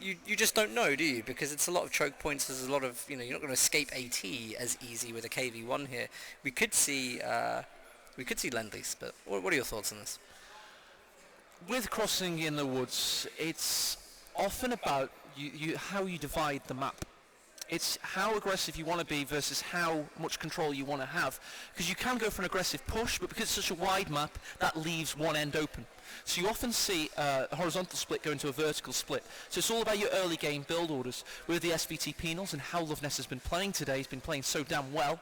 you just don't know, do you? Because it's a lot of choke points. There's a lot of, you're not going to escape AT as easy with a KV1 here. We could see Lend-Lease, but what are your thoughts on this? With crossing in the woods, it's often about how you divide the map. It's how aggressive you want to be versus how much control you want to have. Because you can go for an aggressive push, but because it's such a wide map, that leaves one end open. So you often see a horizontal split go into a vertical split. So it's all about your early game build orders. With the SVT penals and how Luvnest has been playing today, he's been playing so damn well.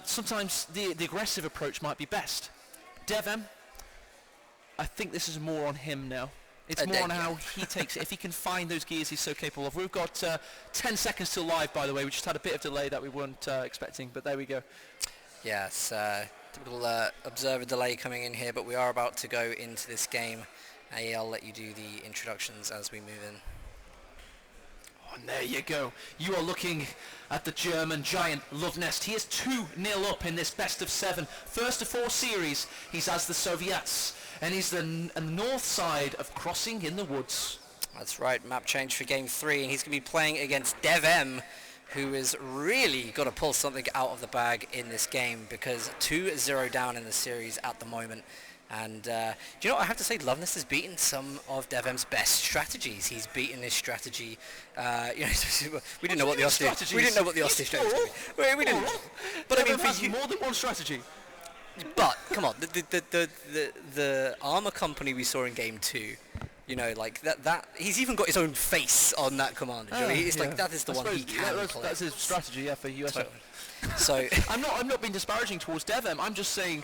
Sometimes the aggressive approach might be best. DevM, I think this is more on him now. It's more on how he takes it. If he can find those gears he's so capable of. We've got 10 seconds till live, by the way. We just had a bit of delay that we weren't expecting, but there we go. Yes, typical observer delay coming in here, but we are about to go into this game. I'll let you do the introductions as we move in. Oh, and there you go. You are looking at the German giant Luvnest. He is 2-0 up in this best of 7. First of 4 series, he's as the Soviets. And he's the north side of crossing in the woods. That's right, map change for game 3, and he's going to be playing against DevM, who has really got to pull something out of the bag in this game, because 2-0 down in the series at the moment. And do you know what, I have to say, Luvnest has beaten some of DevM's best strategies. He's beaten his strategy. We didn't know what the Osti strategy was. We didn't. But I mean, for you, more than one strategy. But come on, the armor company we saw in game 2, like that he's even got his own face on that commander. It's like that is the one he can play. That's his strategy, for US. Totally. So I'm not being disparaging towards DevM. I'm just saying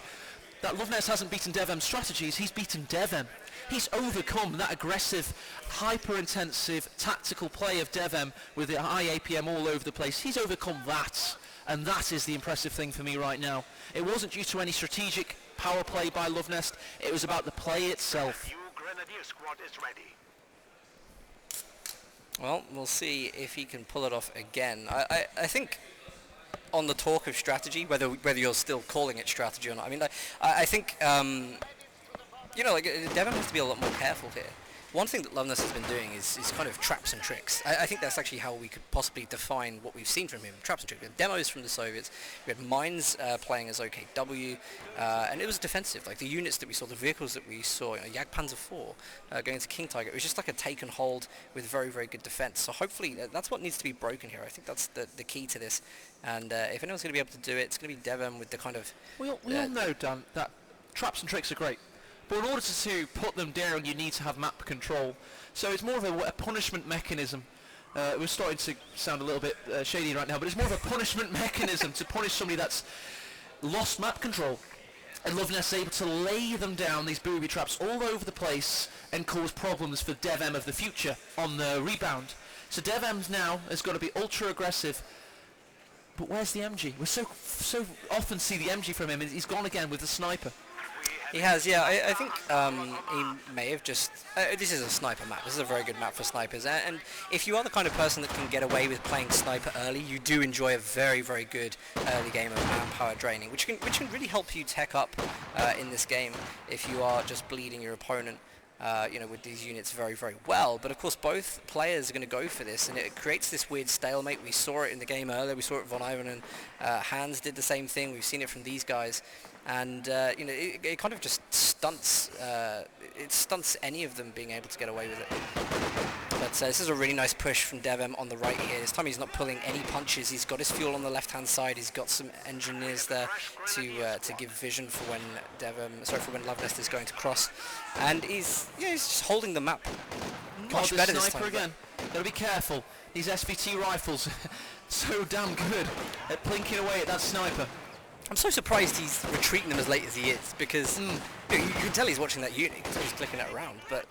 that Luvnest hasn't beaten DevM's strategies. He's beaten DevM. He's overcome that aggressive, hyper-intensive, tactical play of DevM with the high APM all over the place. He's overcome that. And that is the impressive thing for me right now. It wasn't due to any strategic power play by Luvnest. It was about the play itself. Well, we'll see if he can pull it off again. I think on the talk of strategy, whether you're still calling it strategy or not, I think DevM has to be a lot more careful here. One thing that Luvnest has been doing is kind of traps and tricks. I think that's actually how we could possibly define what we've seen from him. Traps and tricks. We had demos from the Soviets. We had Mines playing as OKW, and it was defensive. Like the units that we saw, the vehicles that we saw, Jagdpanzer 4 going into King Tiger. It was just like a take and hold with very, very good defense. So hopefully that's what needs to be broken here. I think that's the key to this. And if anyone's going to be able to do it, it's going to be DevM with the kind of... We all know, Dan, that traps and tricks are great. But in order to put them down, you need to have map control. So it's more of a punishment mechanism. We're starting to sound a little bit shady right now, but it's more of a punishment mechanism to punish somebody that's lost map control. And Luvnest is able to lay them down, these booby traps, all over the place and cause problems for DevM of the future on the rebound. So DevM now has got to be ultra aggressive. But where's the MG? We so often see the MG from him, and he's gone again with the sniper. He has, yeah. I think he may have just... this is a sniper map. This is a very good map for snipers. And if you are the kind of person that can get away with playing sniper early, you do enjoy a very, very good early game of manpower draining, which can really help you tech up in this game if you are just bleeding your opponent. With these units very, very well. But of course, both players are going to go for this, and it creates this weird stalemate. We saw it in the game earlier. We saw it Von Ivan and Hans did the same thing. We've seen it from these guys. And, it kind of just stunts any of them being able to get away with it. But this is a really nice push from DevM on the right here. This time he's not pulling any punches. He's got his fuel on the left-hand side. He's got some engineers there to give vision for when Luvnest is going to cross. And he's just holding the map much better this time. Again. Gotta be careful. These SVT rifles, so damn good at plinking away at that sniper. I'm so surprised he's retreating them as late as he is, because you can tell he's watching that unit. You can tell he's clicking it around, but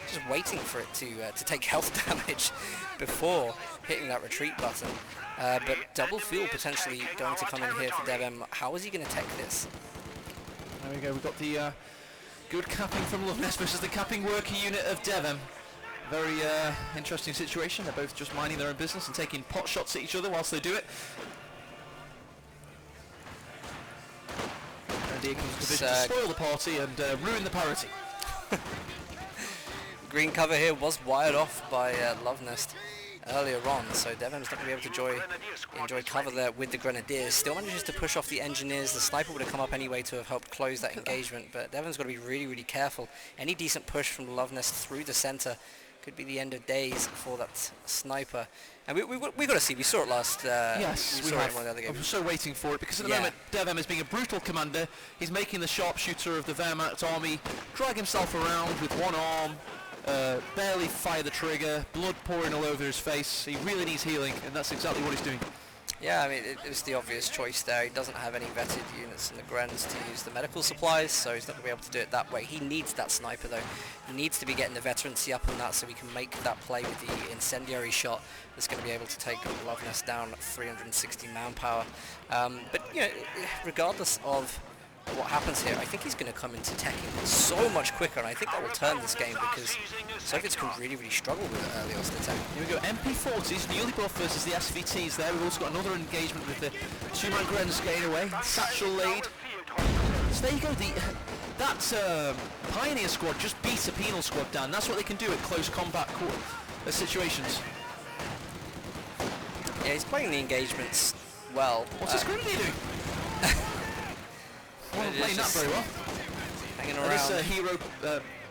just waiting for it to take health damage before hitting that retreat button. But double fuel potentially going to come in here for DevM. How is he going to tech this? There we go. We've got the good capping from Luvnest versus the capping worker unit of DevM. Very interesting situation. They're both just minding their own business and taking pot shots at each other whilst they do it. And here comes the division to spoil the party and ruin the parity. green cover here was wired off by Luvnest earlier on, so DevM's not going to be able to enjoy cover there with the Grenadiers. Still manages to push off the Engineers. The Sniper would have come up anyway to have helped close that engagement, but DevM's got to be really, really careful. Any decent push from Luvnest through the center could be the end of days for that Sniper. And we got to see, we saw it last, yes, we saw it in one of the other games. I'm so waiting for it, because at the moment DevM is being a brutal commander. He's making the sharpshooter of the Wehrmacht army drag himself around with one arm, barely fire the trigger, blood pouring all over his face. He really needs healing, and that's exactly what he's doing. Yeah, I mean, it was the obvious choice there. He doesn't have any vetted units in the Grens to use the medical supplies, so he's not going to be able to do it that way. He needs that Sniper, though. He needs to be getting the veterancy up on that so he can make that play with the incendiary shot that's going to be able to take Luvnest down at 360 manpower. But, you know, regardless of what happens here, I think he's going to come into teching so much quicker, and I think that will turn this game because Soviets can really, really struggle with it early on to tech. Here we go, MP40s, newly buffed versus the SVTs there. We've also got another engagement with the two-man Grens getting away. Satchel laid. So there you go, that Pioneer squad just beat a penal squad down. That's what they can do at close combat situations. Yeah, he's playing the engagements well. What's his Grenadier doing? Well, playing that very well. Hanging around. This hero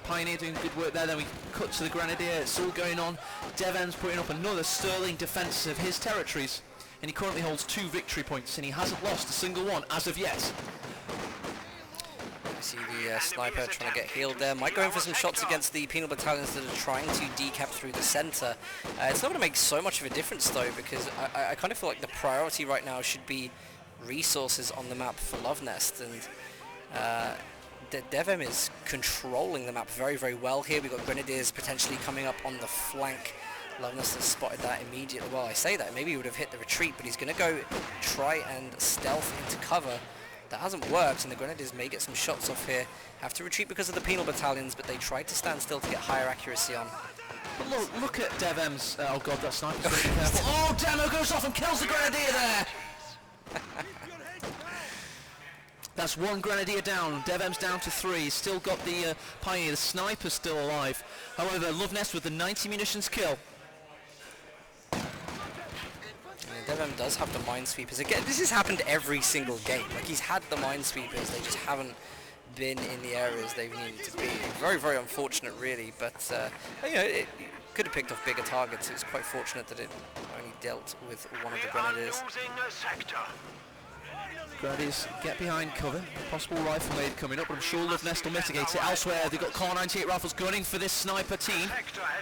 Pioneer doing good work there. Then we cut to the Grenadier. It's all going on. DevM's putting up another sterling defence of his territories, and he currently holds 2 victory points, and he hasn't lost a single one as of yet. You see the Sniper trying to get healed there. Might go in for some shots against the penal battalions that are trying to decap through the centre. It's not going to make so much of a difference though, because I kind of feel like the priority right now should be resources on the map for Luvnest, and DevM is controlling the map very, very well here. We've got Grenadiers potentially coming up on the flank. Luvnest has spotted that immediately. Well, I say that, maybe he would have hit the retreat, but he's going to go try and stealth into cover. That hasn't worked, and the Grenadiers may get some shots off here. Have to retreat because of the penal battalions, but they tried to stand still to get higher accuracy on. But look at DevM's... oh god, that sniper's really careful. Oh, Demo goes off and kills the Grenadier there! That's one Grenadier down. DevM's down to 3. Still got the Pioneer. The Sniper's still alive. However, Luvnest with the 90 munitions kill. DevM does have the minesweepers. Again, this has happened every single game. Like, he's had the minesweepers, they just haven't been in the areas they've needed to be. Very, very unfortunate, really. But you know, it could have picked off bigger targets. It was quite fortunate that it only dealt with one of the Grenadiers. Grenadiers get behind cover. Possible rifle raid coming up, but I'm sure Luvnest will mitigate it. Elsewhere, they've got Car 98 rifles gunning for this Sniper team.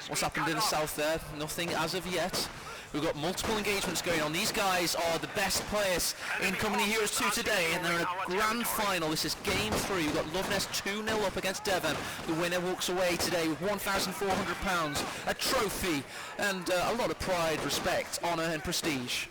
What's happened in the south there? Nothing as of yet. We've got multiple engagements going on. These guys are the best players in Company Heroes 2 today, and they're in a grand final. This is game 3. We've got Luvnest 2-0 up against DevM. The winner walks away today with £1,400, a trophy, and a lot of pride, respect, honour and prestige.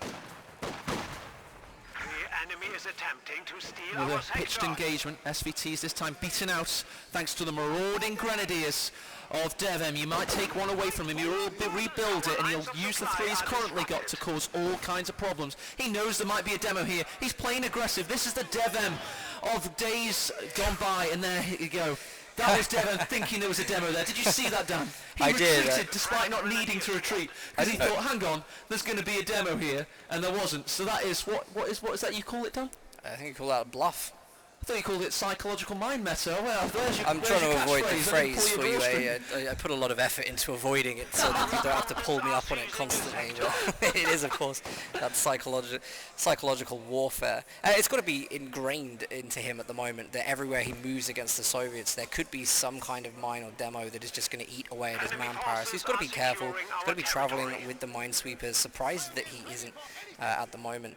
Another pitched engagement. SVTs this time beaten out thanks to the marauding Grenadiers of DevM. You might take one away from him, you'll rebuild it, and he'll use the 3 he's currently got to cause all kinds of problems. He knows there might be a demo here. He's playing aggressive. This is the DevM of days gone by, and there you go. That was DevM thinking there was a demo there. Did you see that, Dan? He retreated despite not needing to retreat, because he thought, hang on, there's going to be a demo here, and there wasn't. So that is, what is that you call it, Dan? I think you call that a bluff. I thought you called it psychological mind meta. Well, I'm trying to avoid the phrase for you. I put a lot of effort into avoiding it so that you don't have to pull me up on it constantly. But it is, of course, that psychological warfare. It's got to be ingrained into him at the moment that everywhere he moves against the Soviets, there could be some kind of mine or demo that is just going to eat away at his manpower. So he's got to be careful. He's got to be traveling with the minesweepers. Surprised that he isn't at the moment.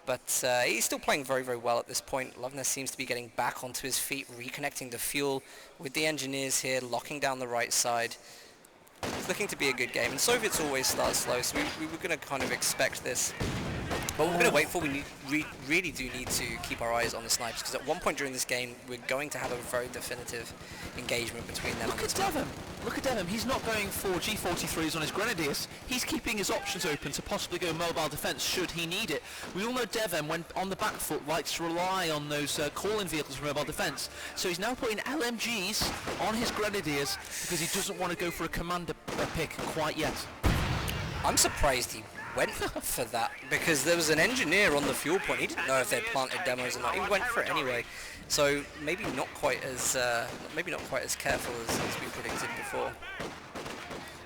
But he's still playing very, very well at this point. Luvnest seems to be getting back onto his feet, reconnecting the fuel with the engineers here, locking down the right side. It's looking to be a good game, and Soviets always start slow, so we were going to kind of expect this. But what we're going to wait for, we really do need to keep our eyes on the snipers, because at one point during this game, we're going to have a very definitive engagement between them. Look at DevM. look at DevM, he's not going for G43s on his Grenadiers. He's keeping his options open to possibly go mobile defense should he need it. We all know DevM, when on the back foot, likes to rely on those call-in vehicles for mobile defense. So he's now putting LMGs on his Grenadiers because he doesn't want to go for a commander pick quite yet. I'm surprised he went for that, because there was an engineer on the fuel point. He didn't know if they'd planted demos or not. He went for it anyway. So maybe not quite as careful as we predicted before.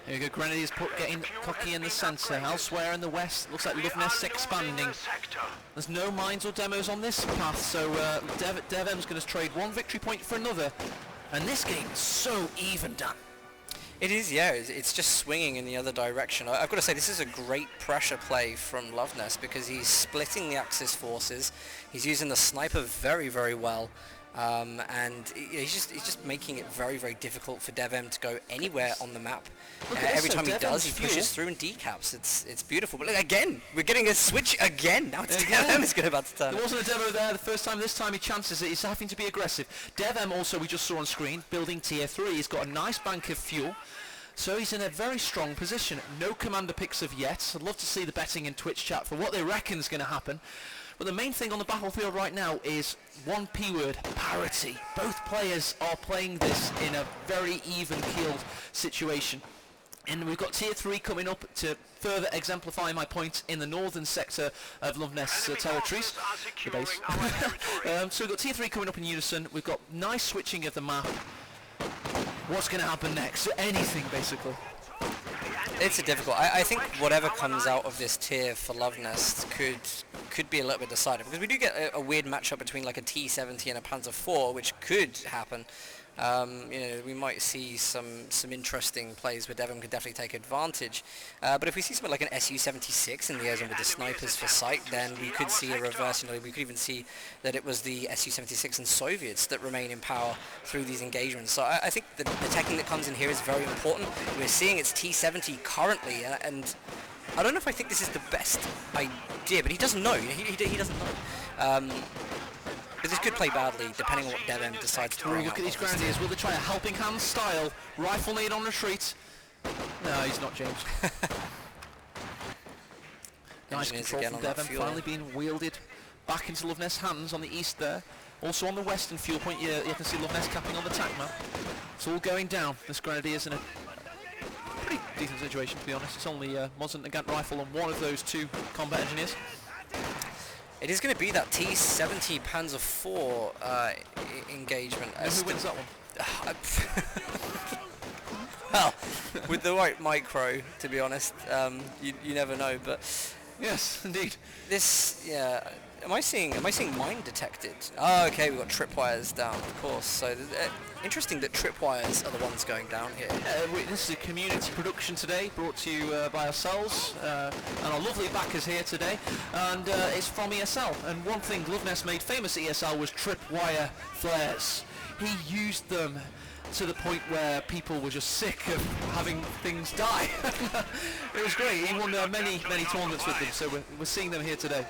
Here we go, Grenadiers getting cocky in the centre. Elsewhere in the west, looks like Luvnest expanding. There's no mines or demos on this path, so DevM's going to trade one victory point for another. And this game is so even, Dan. It is, yeah. It's just swinging in the other direction. I've got to say, this is a great pressure play from Luvnest, because he's splitting the Axis forces. He's using the sniper very, very well. And he's just making it very, very difficult for DevM to go anywhere on the map. Every time he does, he pushes through and decaps. It's beautiful. But look, again, we're getting a switch again. Now it's DevM is about to turn. There wasn't a demo there the first time. This time he chances it. He's having to be aggressive. DevM also, we just saw on screen, building tier 3. He's got a nice bank of fuel. So he's in a very strong position. No commander picks of yet. I'd love to see the betting in Twitch chat for what they reckon is going to happen. But the main thing on the battlefield right now is one P word, parity. Both players are playing this in a very even-keeled situation. And we've got tier 3 coming up to further exemplify my point in the northern sector of Luvnest's territories, the base. So we've got tier 3 coming up in unison. We've got nice switching of the map. What's going to happen next? Anything, basically. It's a difficult. I think whatever comes out of this tier for Luvnest could be a little bit decided, because we do get a weird matchup between like a T-70 and a Panzer IV, which could happen. We might see some interesting plays where DevM could definitely take advantage. But if we see something like an Su-76 in the liaison with the snipers for sight, then we could see a reverse. We could even see that it was the Su-76 and Soviets that remain in power through these engagements. So I think the teching that comes in here is very important. We're seeing it's T-70 currently, and I don't know if I think this is the best idea, but he doesn't know. He doesn't know. But this could play badly, depending on what DevM decides to bring. Look at these Grenadiers. Will they try a helping hand style rifle need on retreat? No, he's not, James. Nice control from DevM, finally being wielded back into Luvnest's hands on the east there. Also on the western fuel point, you can see Luvnest capping on the tac map. It's all going down. This Grenadier's in a pretty decent situation, to be honest. It's only Mosin and Gant rifle on one of those two combat engineers. It is going to be that T-70 Panzer IV engagement. Who wins that one? Well, with the right micro, to be honest, you never know. But yes, indeed. This, yeah. Am I seeing mine detected? Oh, okay, we've got tripwires down, of course. So interesting that tripwires are the ones going down here. This is a community production today, brought to you by ourselves and our lovely backers here today, and it's from ESL. And one thing Luvnest made famous at ESL was tripwire flares. He used them to the point where people were just sick of having things die. It was great. He won many tournaments with them, so we're seeing them here today.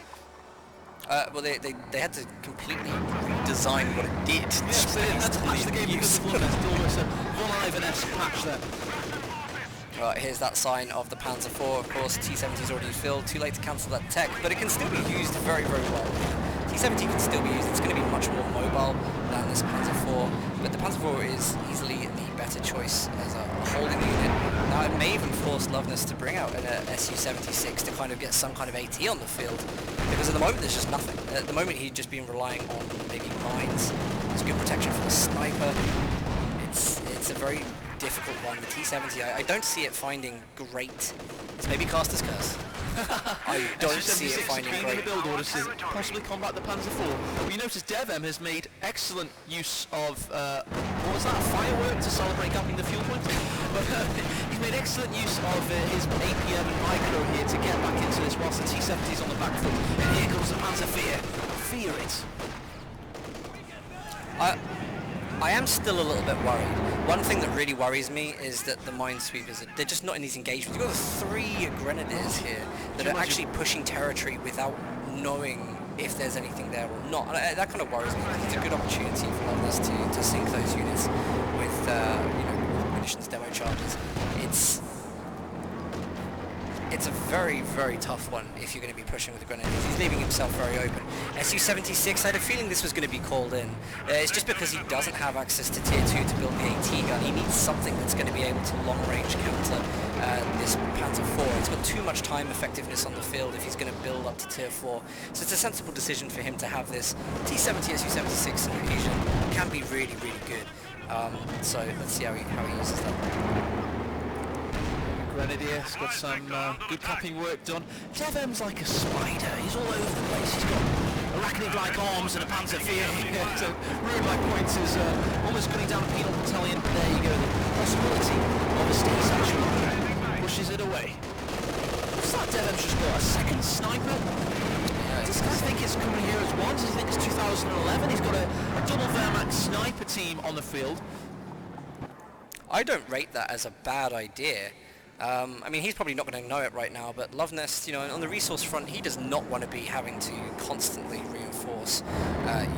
Well, they had to completely redesign what it did. Yes, they did. That's patch the game because of Luvnest. Almost a Von Ivan-esque patch there. Right, here's that sign of the Panzer IV. Of course, T-70 is already filled. Too late to cancel that tech, but it can still be used very, very well. T-70 can still be used. It's going to be much more mobile than this Panzer IV, but the Panzer IV is easily the better choice as a holding unit. Now, it may even force Luvnest to bring out an Su-76 to kind of get some kind of AT on the field, because at the moment there's just nothing. At the moment he'd just been relying on maybe mines. There's good protection from the sniper. It's a very difficult one. The T-70, I don't see it finding great. It's maybe Caster's Curse. I don't see it finding great. Build order to possibly combat the Panzer IV. We notice DevM has made excellent use of what was that, a firework to celebrate gapping the fuel point? But he's made excellent use of his APM and micro here to get back into this whilst the T-70's on the back foot. And here comes the Panzer Fear. Fear it. I am still a little bit worried. One thing that really worries me is that the minesweepers, they're just not in these engagements. You've got 3 Grenadiers here that are actually pushing territory without knowing if there's anything there or not. And that kind of worries me, because it's a good opportunity for Luvnest to sink those units with munitions, demo charges. It's a very, very tough one if you're going to be pushing with the grenades. He's leaving himself very open. SU-76, I had a feeling this was going to be called in. It's just because he doesn't have access to tier 2 to build the AT gun. He needs something that's going to be able to long-range counter this Panzer IV. It's got too much time effectiveness on the field if he's going to build up to tier 4. So it's a sensible decision for him to have this. T-70 SU-76 in Asian can be really, really good. So let's see how he uses that. Grenadier's got some good capping work done. DevM's like a spider. He's all over the place. He's got arachnid-like arms and a Panzer IV. So rude-like points is almost cutting down a penal battalion. There you go. The possibility of a steady satchel pushes it away. Looks like DevM's just got a second sniper. Does this guy think it's coming here as one? Does he think it's 2011? He's got a double Wehrmacht sniper team on the field. I don't rate that as a bad idea. I mean, he's probably not going to know it right now, but Luvnest, you know, on the resource front, he does not want to be having to constantly reinforce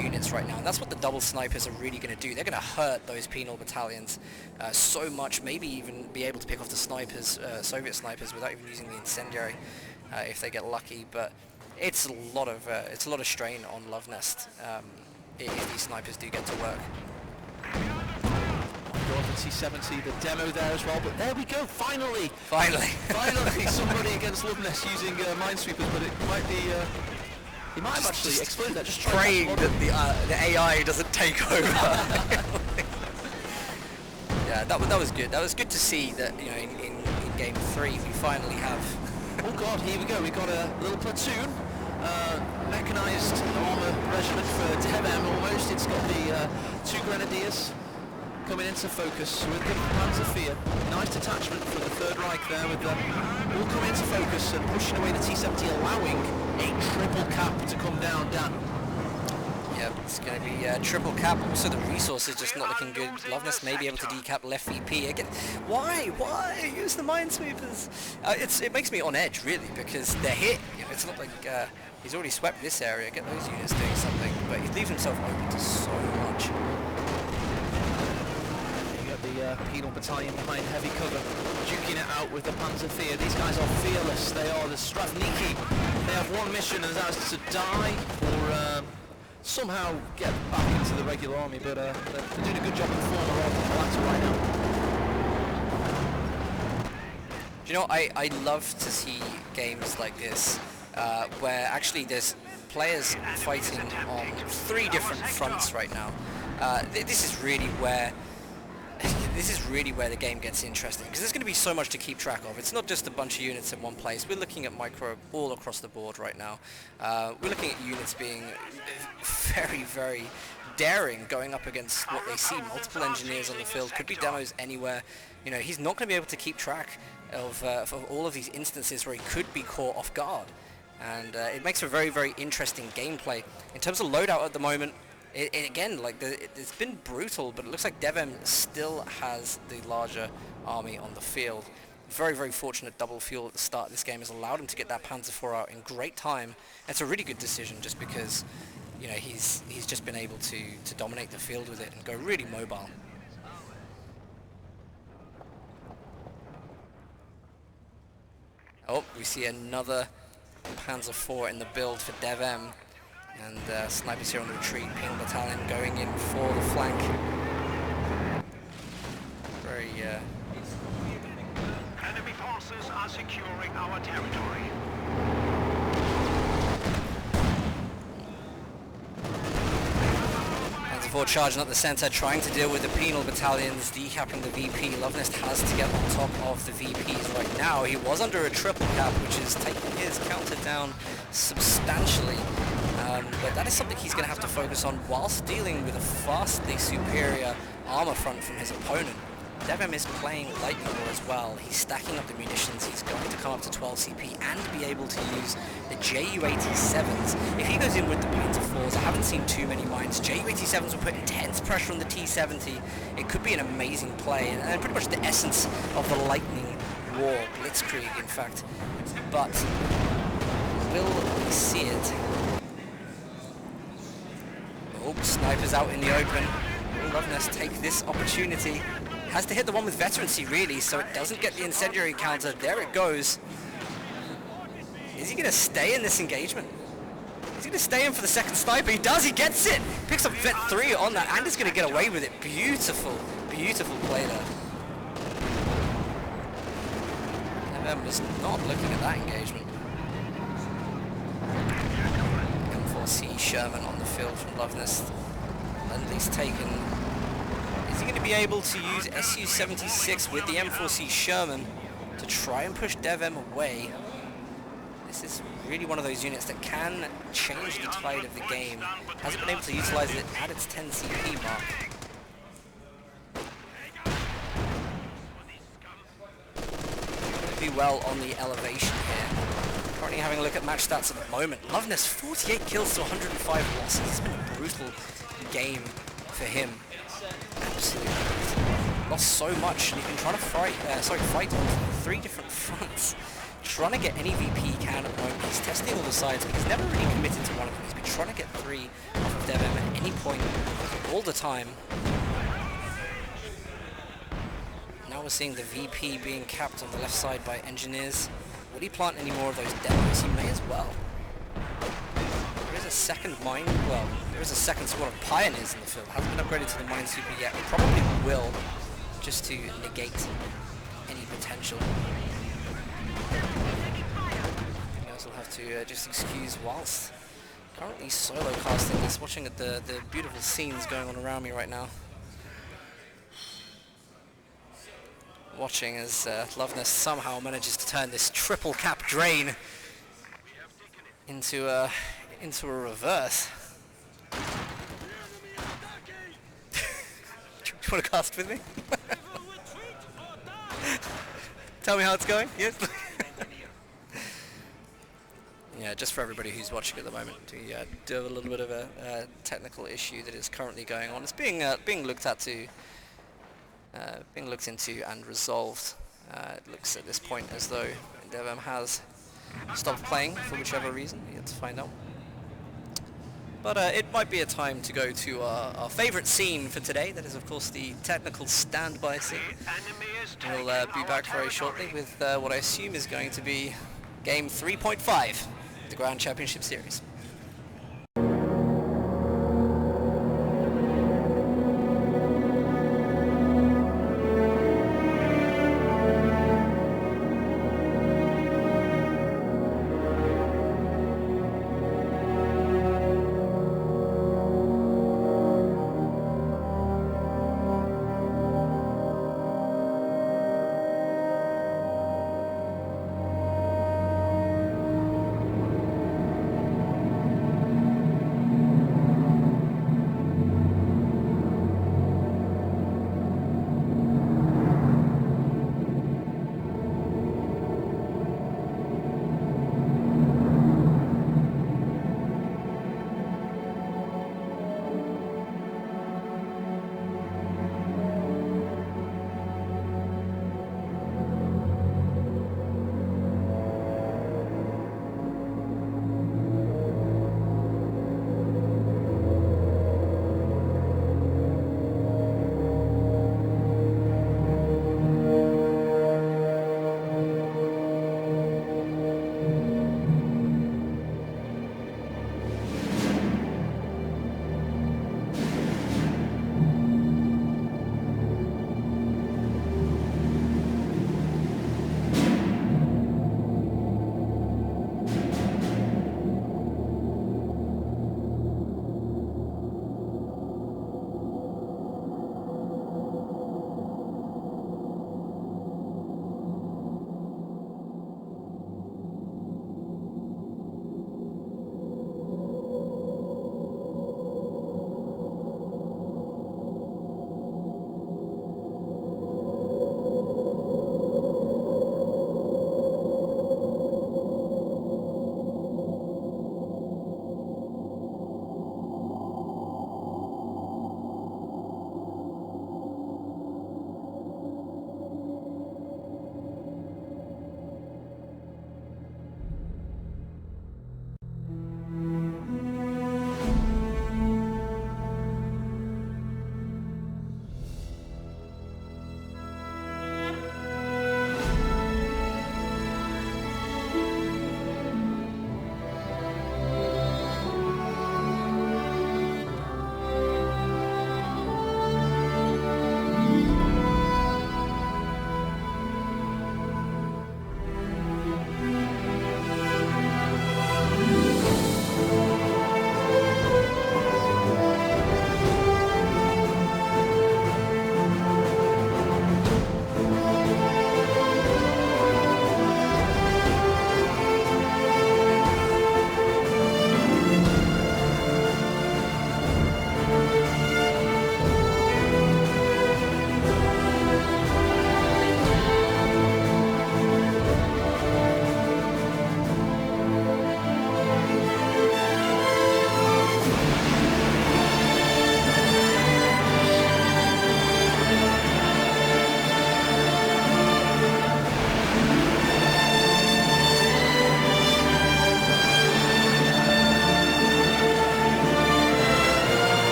units right now. And that's what the double snipers are really going to do. They're going to hurt those penal battalions so much, maybe even be able to pick off the snipers, Soviet snipers, without even using the incendiary if they get lucky. But it's a lot of strain on Luvnest if these snipers do get to work. T-70, the demo there as well, but there we go, finally somebody against Luvnest using minesweepers, but it might be, he might have actually explained that, just praying that the AI doesn't take over. Yeah, that was good. That was good to see that, you know, in game 3 we finally have... Oh god, here we go, we got a little platoon, mechanized armor regiment for DevM almost. It's got the 2 grenadiers coming into focus with the Panzer IV. Nice detachment for the Third Reich there with them all coming into focus and pushing away the T-70, allowing a triple cap to come down, Dan. Yep, it's going to be triple cap. Also, the resource is just not looking good. Luvnest may be able to decap left VP. Again, why use the minesweepers? It makes me on edge, really, because they're hit. You know, it's not like he's already swept this area. Get those units doing something, but he leaves himself open to so much. The penal battalion behind heavy cover, duking it out with the Panzer IV. These guys are fearless. They are the Stravniki. They have one mission, and that is to die or somehow get back into the regular army. But they're doing a good job of the former rather than the latter right now. Do you know, I love to see games like this where actually there's players fighting on 3 different fronts right now. This is really where the game gets interesting, because there's going to be so much to keep track of. It's not just a bunch of units in one place. We're looking at micro all across the board right now. We're looking at units being very, very daring, going up against what they see. Multiple engineers on the field, could be demos anywhere. You know, he's not going to be able to keep track of all of these instances where he could be caught off guard. And it makes for very, very interesting gameplay. In terms of loadout at the moment, again, like it's been brutal, but it looks like DevM still has the larger army on the field. Very, very fortunate double fuel at the start of this game has allowed him to get that Panzer IV out in great time. It's a really good decision, just because, you know, he's just been able to dominate the field with it and go really mobile. Oh, we see another Panzer IV in the build for DevM. And snipers here on the retreat, penal battalion going in for the flank. Very Enemy forces are securing our territory. Panzer IV charging up the centre, trying to deal with the penal battalions, decapping the VP. Luvnest has to get on top of the VPs right now. He was under a triple cap, which is taking his counter down substantially. But that is something he's going to have to focus on whilst dealing with a vastly superior armor front from his opponent. DevM is playing lightning war as well. He's stacking up the munitions. He's going to come up to 12 CP and be able to use the Ju-87s. If he goes in with the Panzer IVs, I haven't seen too many mines. Ju-87s will put intense pressure on the T-70. It could be an amazing play, and pretty much the essence of the lightning war, blitzkrieg in fact. But will we see it? Oh, snipers out in the open. Will Luvnest take this opportunity? Has to hit the one with veterancy, really, so it doesn't get the incendiary counter. There it goes. Is he going to stay in this engagement? Is he going to stay in for the second sniper? He does, he gets it! Picks up Vet 3 on that, and is going to get away with it. Beautiful, beautiful play there. DevM was not looking at that engagement. M4C Sherman on the field from Luvnest. Lendley's taken. Is he going to be able to use SU-76 with the M4C Sherman to try and push DevM away? This is really one of those units that can change the tide of the game. Hasn't been able to utilize it at its 10 CP mark. Be well on the elevation here. Currently having a look at match stats at the moment. Luvnest 48 kills to 105 losses. It's been a brutal game for him. Absolutely brutal. Lost so much, and he's been trying to fight on 3 different fronts. Trying to get any VP he can at the moment. He's testing all the sides, but he's never really committed to one of them. He's been trying to get 3 off of DevM at any point, all the time. Now we're seeing the VP being capped on the left side by engineers. Will he plant any more of those demos? He may as well. There is a second mine, well, there is a second squad of pioneers in the field. Hasn't been upgraded to the mine super yet. It probably will, just to negate any potential. You guys will have to just excuse whilst currently solo casting this, watching at the beautiful scenes going on around me right now. Watching as Luvnest somehow manages to turn this triple cap drain into a reverse. Do you want to cast with me? Tell me how it's going. Yes. Yeah, just for everybody who's watching at the moment, we do have a little bit of a technical issue that is currently going on. It's being looked at to. Being looked into and resolved. It looks at this point as though DevM has stopped playing for whichever reason. Yet to find out. But it might be a time to go to our favourite scene for today. That is, of course, the technical standby scene. We'll be back very shortly with what I assume is going to be game 3.5 of the Grand Championship Series.